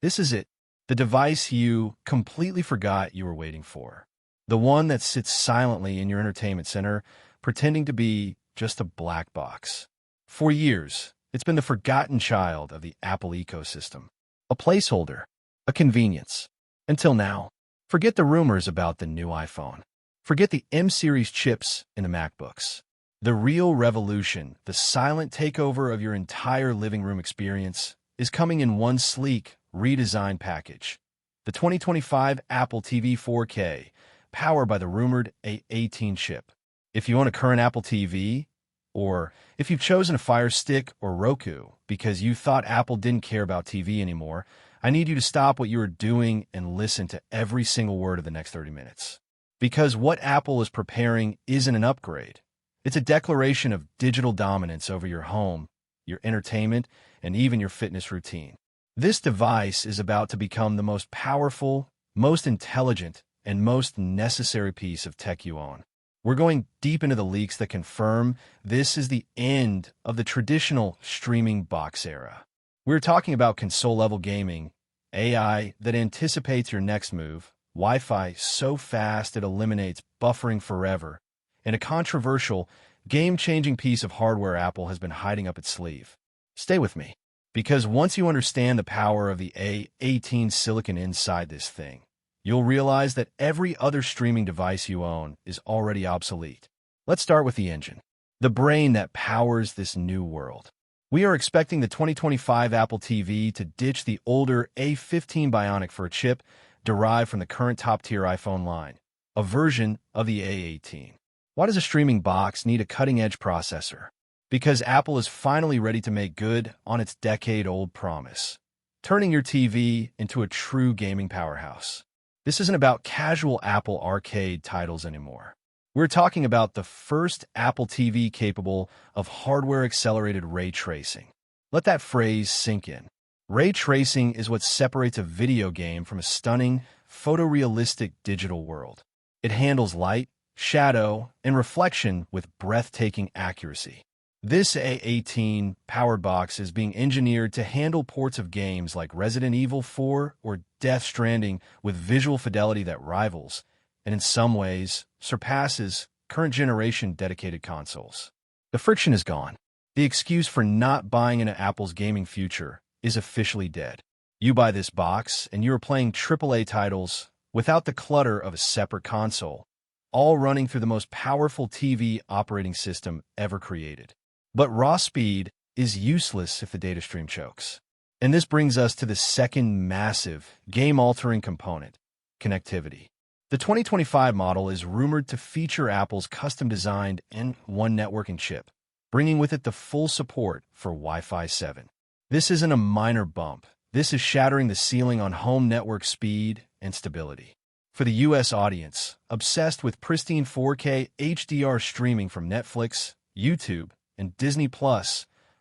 This is it, the device you completely forgot you were waiting for. The one that sits silently in your entertainment center, pretending to be just a black box. For years, it's been the forgotten child of the Apple ecosystem. A placeholder, a convenience. Until now, forget the rumors about the new iPhone. Forget the M-series chips in the MacBooks. The real revolution, the silent takeover of your entire living room experience, is coming in one sleek, redesigned package. The 2025 Apple TV 4K, powered by the rumored A18 chip. If you own a current Apple TV, or if you've chosen a Fire Stick or Roku because you thought Apple didn't care about TV anymore, I need you to stop what you are doing and listen to every single word of the next 30 minutes. Because what Apple is preparing isn't an upgrade. It's a declaration of digital dominance over your home, your entertainment, and even your fitness routine. This device is about to become the most powerful, most intelligent, and most necessary piece of tech you own. We're going deep into the leaks that confirm this is the end of the traditional streaming box era. We're talking about console-level gaming, AI that anticipates your next move, Wi-Fi so fast it eliminates buffering forever, and a controversial, game-changing piece of hardware Apple has been hiding up its sleeve. Stay with me, because once you understand the power of the A18 silicon inside this thing, you'll realize that every other streaming device you own is already obsolete. Let's start with the engine, the brain that powers this new world. We are expecting the 2025 Apple TV to ditch the older A15 Bionic for a chip derived from the current top-tier iPhone line, a version of the A18. Why does a streaming box need a cutting-edge processor? Because Apple is finally ready to make good on its decade-old promise, turning your TV into a true gaming powerhouse. This isn't about casual Apple Arcade titles anymore. We're talking about the first Apple TV capable of hardware-accelerated ray tracing. Let that phrase sink in. Ray tracing is what separates a video game from a stunning, photorealistic digital world. It handles light, shadow, and reflection with breathtaking accuracy. This A18 powered box is being engineered to handle ports of games like Resident Evil 4 or Death Stranding with visual fidelity that rivals, and in some ways, surpasses current generation dedicated consoles. The friction is gone. The excuse for not buying into Apple's gaming future is officially dead. You buy this box, and you're playing AAA titles without the clutter of a separate console, all running through the most powerful TV operating system ever created. But raw speed is useless if the data stream chokes. And this brings us to the second massive, game-altering component, connectivity. The 2025 model is rumored to feature Apple's custom-designed N1 networking chip, bringing with it the full support for Wi-Fi 7. This isn't a minor bump. This is shattering the ceiling on home network speed and stability. For the US audience, obsessed with pristine 4K HDR streaming from Netflix, YouTube, and Disney+,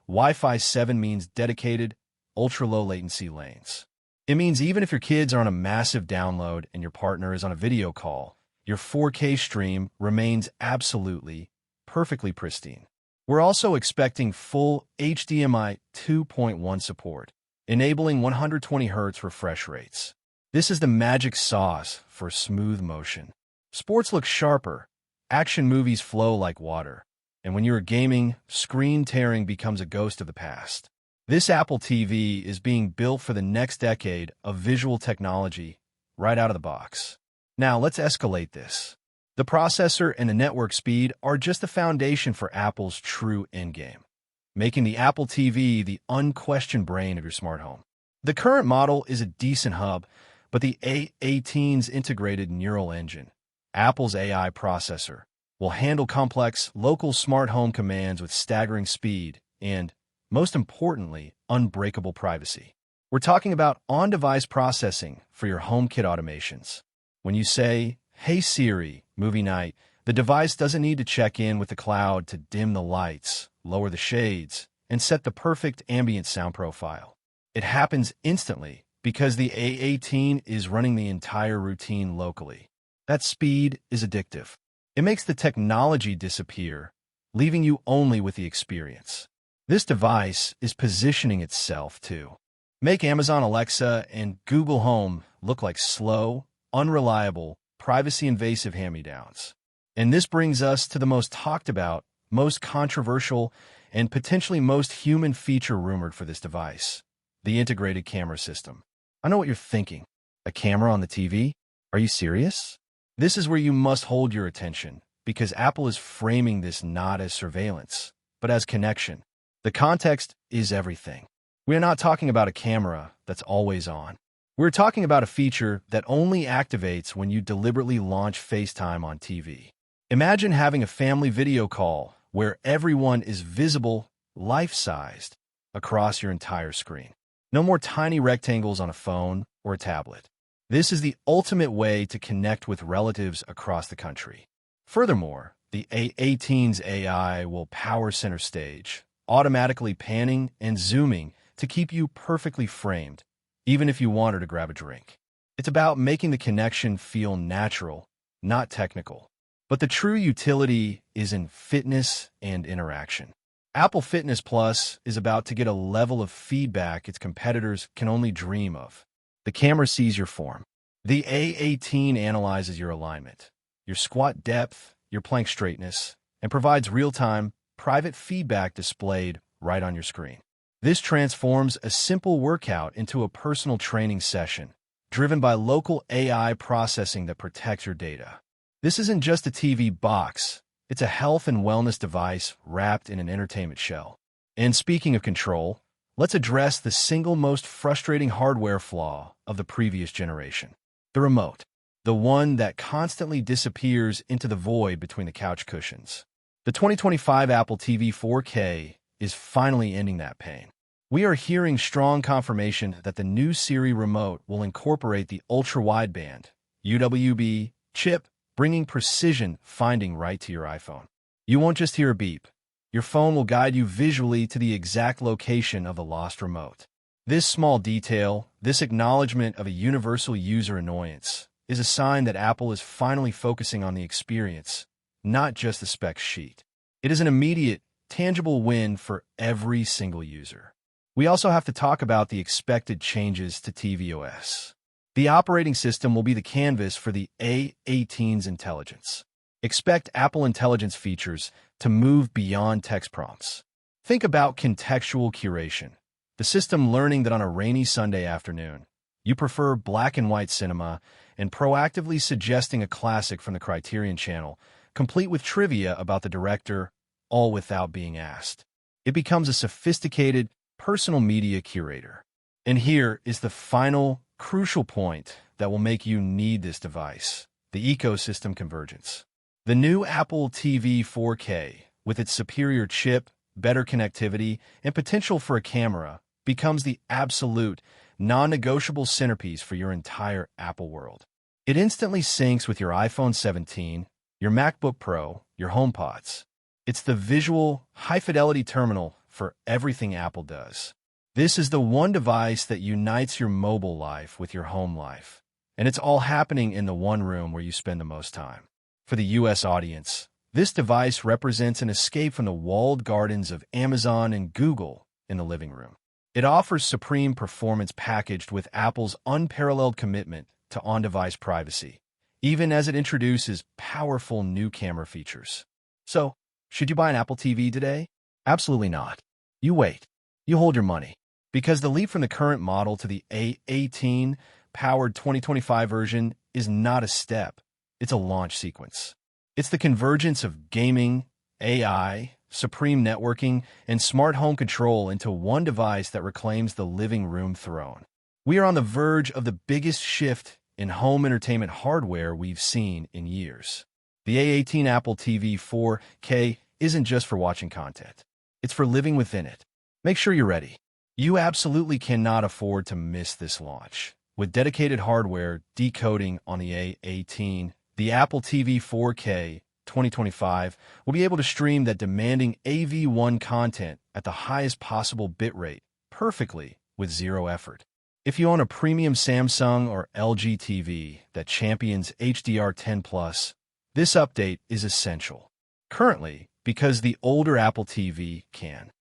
Wi-Fi 7 means dedicated, ultra-low latency lanes. It means even if your kids are on a massive download and your partner is on a video call, your 4K stream remains absolutely, perfectly pristine. We're also expecting full HDMI 2.1 support, enabling 120 Hz refresh rates. This is the magic sauce for smooth motion. Sports look sharper, action movies flow like water, and when you're gaming, screen tearing becomes a ghost of the past. This Apple TV is being built for the next decade of visual technology right out of the box. Now, let's escalate this. The processor and the network speed are just the foundation for Apple's true endgame, making the Apple TV the unquestioned brain of your smart home. The current model is a decent hub, but the A18's integrated neural engine, Apple's AI processor, will handle complex local smart home commands with staggering speed and, most importantly, unbreakable privacy. We're talking about on-device processing for your HomeKit automations. When you say, "Hey Siri, movie night," the device doesn't need to check in with the cloud to dim the lights, lower the shades, and set the perfect ambient sound profile. It happens instantly because the A18 is running the entire routine locally. That speed is addictive. It makes the technology disappear, leaving you only with the experience. This device is positioning itself to Make Amazon Alexa and Google Home look like slow, unreliable, privacy-invasive hand-me-downs. And this brings us to the most talked about, most controversial, and potentially most human feature rumored for this device: the integrated camera system. I know what you're thinking. A camera on the TV? Are you serious? This is where you must hold your attention, because Apple is framing this not as surveillance, but as connection. The context is everything. We are not talking about a camera that's always on. We're talking about a feature that only activates when you deliberately launch FaceTime on TV. Imagine having a family video call where everyone is visible, life-sized, across your entire screen. No more tiny rectangles on a phone or a tablet. This is the ultimate way to connect with relatives across the country. Furthermore, the A18's AI will power center stage, automatically panning and zooming to keep you perfectly framed, even if you wanted to grab a drink. It's about making the connection feel natural, not technical. But the true utility is in fitness and interaction. Apple Fitness Plus is about to get a level of feedback its competitors can only dream of. The camera sees your form. The A18 analyzes your alignment, your squat depth, your plank straightness, and provides real-time, private feedback displayed right on your screen. This transforms a simple workout into a personal training session, driven by local AI processing that protects your data. This isn't just a TV box. It's a health and wellness device wrapped in an entertainment shell. And speaking of control, let's address the single most frustrating hardware flaw of the previous generation: the remote. The one that constantly disappears into the void between the couch cushions. The 2025 Apple TV 4K is finally ending that pain. We are hearing strong confirmation that the new Siri Remote will incorporate the ultra-wideband UWB chip, bringing precision finding right to your iPhone. You won't just hear a beep. Your phone will guide you visually to the exact location of the lost remote. This small detail, this acknowledgement of a universal user annoyance, is a sign that Apple is finally focusing on the experience, not just the spec sheet. It is an immediate, tangible win for every single user. We also have to talk about the expected changes to tvOS. The operating system will be the canvas for the A18's intelligence. Expect Apple Intelligence features to move beyond text prompts. Think about contextual curation, the system learning that on a rainy Sunday afternoon, you prefer black and white cinema, and proactively suggesting a classic from the Criterion Channel, complete with trivia about the director, all without being asked. It becomes a sophisticated, personal media curator. And here is the final, crucial point that will make you need this device: the ecosystem convergence. The new Apple TV 4K, with its superior chip, better connectivity, and potential for a camera, becomes the absolute, non-negotiable centerpiece for your entire Apple world. It instantly syncs with your iPhone 17, your MacBook Pro, your HomePods. It's the visual, high-fidelity terminal for everything Apple does. This is the one device that unites your mobile life with your home life. And it's all happening in the one room where you spend the most time. For the US audience, this device represents an escape from the walled gardens of Amazon and Google in the living room. It offers supreme performance packaged with Apple's unparalleled commitment to on-device privacy, even as it introduces powerful new camera features. So, should you buy an Apple TV today? Absolutely not. You wait. You hold your money. Because the leap from the current model to the A18 powered 2025 version is not a step. It's a launch sequence. It's the convergence of gaming, AI, supreme networking, and smart home control into one device that reclaims the living room throne. We are on the verge of the biggest shift in home entertainment hardware we've seen in years. The A18 Apple TV 4K isn't just for watching content. It's for living within it. Make sure you're ready. You absolutely cannot afford to miss this launch. With dedicated hardware decoding on the A18, the Apple TV 4K 2025 will be able to stream that demanding AV1 content at the highest possible bitrate perfectly with zero effort. If you own a premium Samsung or LG TV that champions HDR10+, this update is essential. Currently, because the older Apple TV can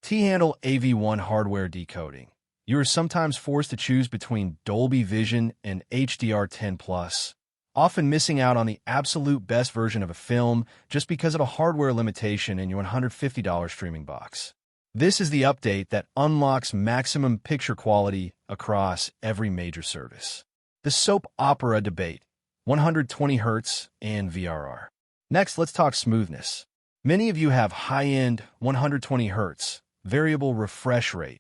handle AV1 hardware decoding, You are sometimes forced to choose between Dolby Vision and HDR10+, often missing out on the absolute best version of a film just because of a hardware limitation in your $150 streaming box. This is the update that unlocks maximum picture quality across every major service. The soap opera debate, 120Hz and VRR. Next, let's talk smoothness. Many of you have high-end 120Hz, variable refresh rate,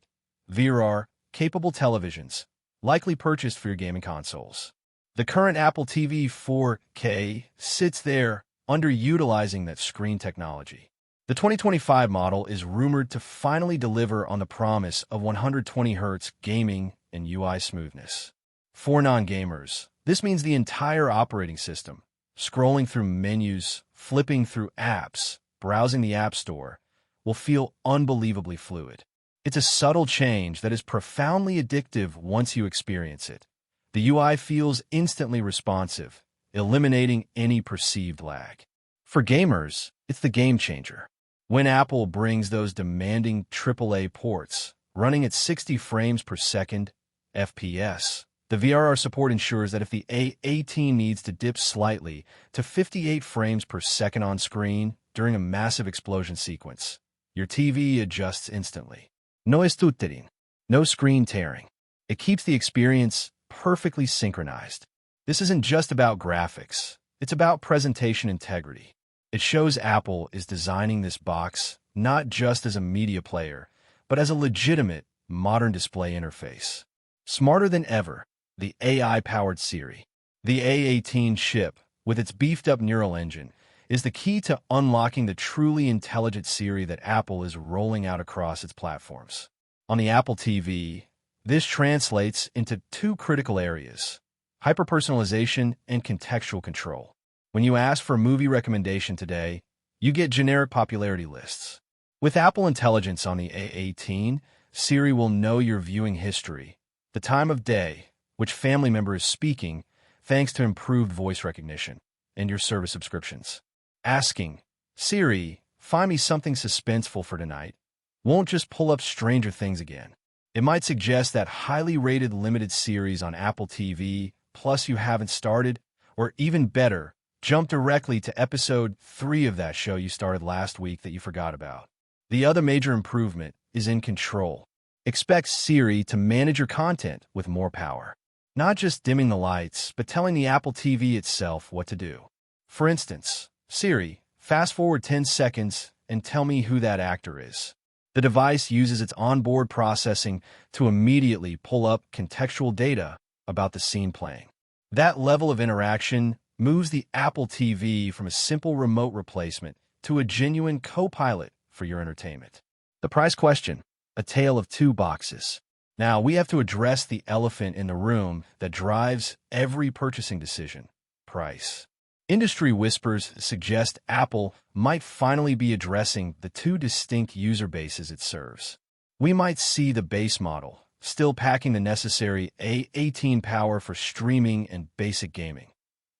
VRR, capable televisions, likely purchased for your gaming consoles. The current Apple TV 4K sits there, underutilizing that screen technology. The 2025 model is rumored to finally deliver on the promise of 120Hz gaming and UI smoothness. For non-gamers, this means the entire operating system, scrolling through menus, flipping through apps, browsing the App Store, will feel unbelievably fluid. It's a subtle change that is profoundly addictive once you experience it. The UI feels instantly responsive, eliminating any perceived lag. For gamers, it's the game changer. When Apple brings those demanding AAA ports, running at 60 frames per second, FPS, the VRR support ensures that if the A18 needs to dip slightly to 58 frames per second on screen during a massive explosion sequence, your TV adjusts instantly. No stuttering, no screen tearing. It keeps the experience perfectly synchronized. This isn't just about graphics. It's about presentation integrity. It shows Apple is designing this box not just as a media player, but as a legitimate, modern display interface. Smarter than ever, the AI-powered Siri. The A18 chip, with its beefed-up neural engine, is the key to unlocking the truly intelligent Siri that Apple is rolling out across its platforms. On the Apple TV, this translates into two critical areas: hyperpersonalization and contextual control. When you ask for a movie recommendation today, you get generic popularity lists. With Apple Intelligence on the A18, Siri will know your viewing history, the time of day, which family member is speaking, thanks to improved voice recognition, and your service subscriptions. Asking, "Siri, find me something suspenseful for tonight," won't just pull up Stranger Things again. It might suggest that highly rated limited series on Apple TV, plus you haven't started, or even better, jump directly to episode 3 of that show you started last week that you forgot about. The other major improvement is in control. Expect Siri to manage your content with more power. Not just dimming the lights, but telling the Apple TV itself what to do. For instance, "Siri, fast forward 10 seconds and tell me who that actor is." The device uses its onboard processing to immediately pull up contextual data about the scene playing. That level of interaction moves the Apple TV from a simple remote replacement to a genuine co-pilot for your entertainment. The price question, a tale of two boxes. Now, we have to address the elephant in the room that drives every purchasing decision: price. Industry whispers suggest Apple might finally be addressing the two distinct user bases it serves. We might see the base model, still packing the necessary A18 power for streaming and basic gaming,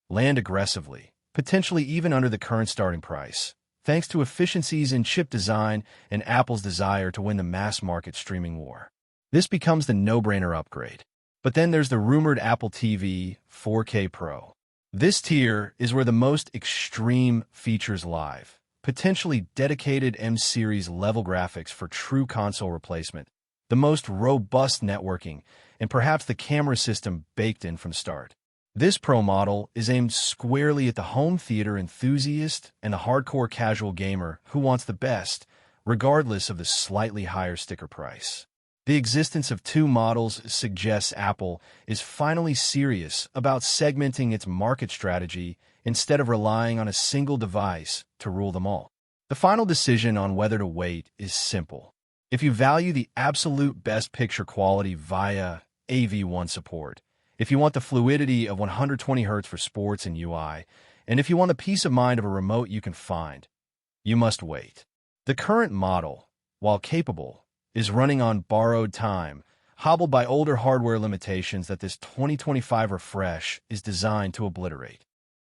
land aggressively, potentially even under the current starting price, thanks to efficiencies in chip design and Apple's desire to win the mass-market streaming war. This becomes the no-brainer upgrade. But then there's the rumored Apple TV 4K Pro. This tier is where the most extreme features live, potentially dedicated M-Series level graphics for true console replacement, the most robust networking, and perhaps the camera system baked in from start. This Pro model is aimed squarely at the home theater enthusiast and the hardcore casual gamer who wants the best, regardless of the slightly higher sticker price. The existence of two models suggests Apple is finally serious about segmenting its market strategy instead of relying on a single device to rule them all. The final decision on whether to wait is simple. If you value the absolute best picture quality via AV1 support, if you want the fluidity of 120Hz for sports and UI, and if you want the peace of mind of a remote you can find, you must wait. The current model, while capable, is running on borrowed time, hobbled by older hardware limitations that this 2025 refresh is designed to obliterate.